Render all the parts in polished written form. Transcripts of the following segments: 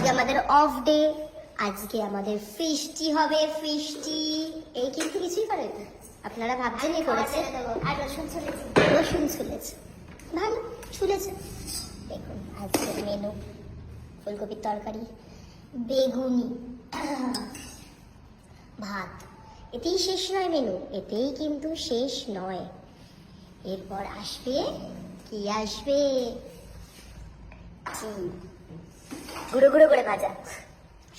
আজকে আমাদের off day, আজকে আমাদের ফিস্টি হবে। ফিস্টি এই কিন্তু কিছুই করে না, আপনারা ভাবছেন এই করেছে। আর রসুন ছুলেছে, রসুন ছুলেছে, ভালো ছুলেছে। দেখুন আজকের মেনু ফুলকপির তরকারি, বেগুনি, ভাত। এতেই শেষ নয় মেনু, এতেই কিন্তু শেষ নয়। এরপর আসবে কি আসবে, গুঁড়ো গুঁড়ো করে ভাজা,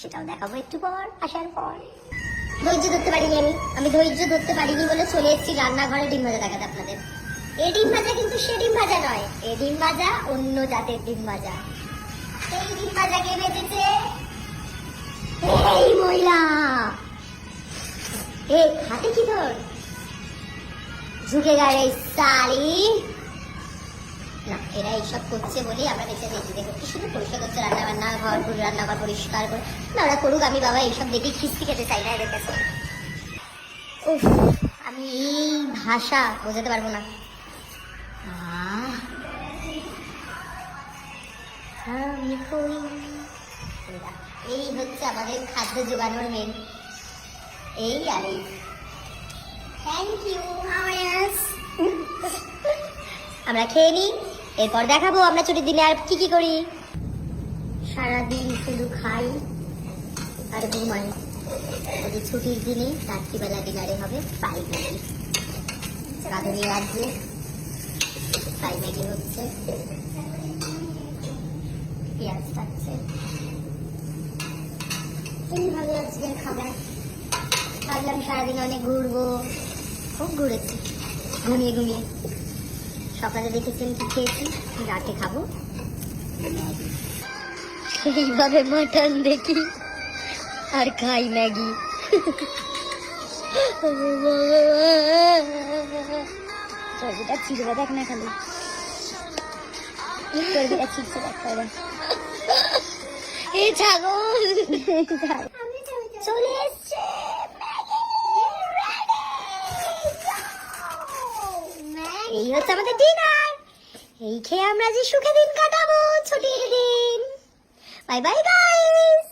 সেটাও দেখাবো একটু পর, আসার পর। ধৈর্য ধরতে পারিনি আমি ধৈর্য ধরতে পারিনি বলে চলে এসেছি রান্নাঘরে ডিম ভাজা দেখাতে আপনাদের। এই ডিম ভাজা কিন্তু সে ডিম ভাজা নয়, এই ডিম ভাজা অন্য জাতের ডিম ভাজা। এই ডিম ভাজা কে ভেজেছে? এই মহিলা। এই হাতে কি তোর? ঝুঁকে গেলে সালি না, এরা এইসব করছে বলেই আমরা বেঁচে দিয়েছি। দেখো কি শুধু পরিষ্কার করছে, রান্না বান্না ঘর রান্নাঘর পরিষ্কার করে। না ওরা করুক, আমি বাবা এইসব দেখে খিস্তি খেতে চাই না এদের কাছে। উফ, আমি এই ভাষা বোঝাতে পারবো না। এই হচ্ছে আমাদের খাদ্য জোগানোর মেন, এই আর এই। Thank you. আমরা খেয়ে নিই, এরপর দেখাবো আমরা ছুটির দিনে আর কি কি করি। সারাদিন শুধু খাই আর ঘুমাই। যদি ছুটির দিনে রাত্রিবেলা ডিনারে হবে ফ্রাই ম্যাগি। রাধুনি রাজ্যে ফ্রাই ম্যাগি হচ্ছে, পেঁয়াজ কাটছে। এইভাবে আজকের খাবার। ভাবলাম সারাদিন অনেক ঘুরবো, খুব ঘুরেছি ঘুমিয়ে ঘুমিয়ে। সকালে দেখেছেন কি খেয়েছি, রাতে খাবো এইভাবে মাটন দেখি আর খাই ম্যাগি। চর্বিটা ছিঁড়বে দেখ না, খালি চর্বিটা ছিঁড়ছে দেখ। এই ছাগল চলে এসছে। এই হচ্ছে আমাদের ডিনার, এই খেয়ে আমরা যে সুখে দিন কাটাবো ছুটির দিন। Bye bye guys.